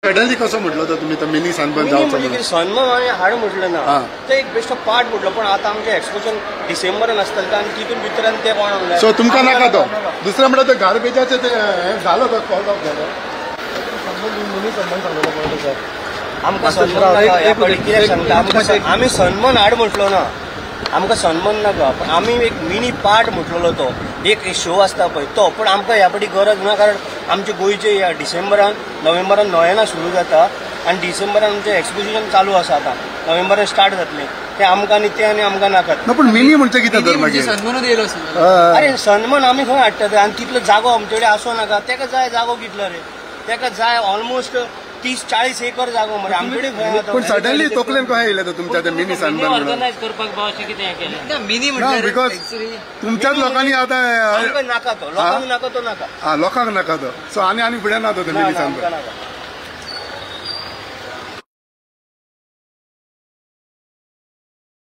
suddenly कसं म्हटलं तर तुम्ही तर मिनी सनबर्न जावचं म्हणजे सन्मान आणि हाड म्हटलं ना ते एक बेस्ट पार्ट म्हटलं पण आता आमचे एक्सपोजन डिसेंबरान आसतलें आनी तितून भितर ते कोण सो तुमकां नाका तो दुसरें म्हणल्यार ते गार्बेजाचे ते झालं तो कॉल ऑफ झालो मिनी सन्मान सांगलेलो पळय सर आमकां सन्मान कित्याक सांगता आमी सन्मान हाड म्हटलो ना आमकां सन्मान नाका पण आमी एक मिनी पार्ट म्हटलेलो तो एक शो आसता पळय तो पण आमकां ह्या फाटी गरज ना कारण आमचे गोंयचे ह्या डिसेंबरान नोव्हेंबरान नोयेना सुरू जाता आनी डिसेंबरान आमचें एक्सपोजिशन चालू आसा आतां नोव्हेंबरान स्टार्ट जातलें ते आमकां आनी ते आनी आमकां नाकात पण मिनी म्हणजे कितें तर मागीर सन्मानूच येयलो अरे सन्मान आमी खंय हाडटा ते आनी तितलो जागो आमचे कडेन आसूं नाका तेका जाय जागो कितलो रे तेका जाय ऑलमोस्ट 30-40 एकर जागो मरे आमचे कडेन पण सडनली तकलेन कशें येयलें तुमच्या ते मिनी सनबर्न ऑर्गनायज करपाक बाबा अशें कितें केलें मिनी म्हणजे बिकॉज तुमच्याच लोकांनी आतां नाका तो लोकांक नाका तो नाका लोकांक नाका तो सो आनी फुडें ना तो मिनी सनबर्न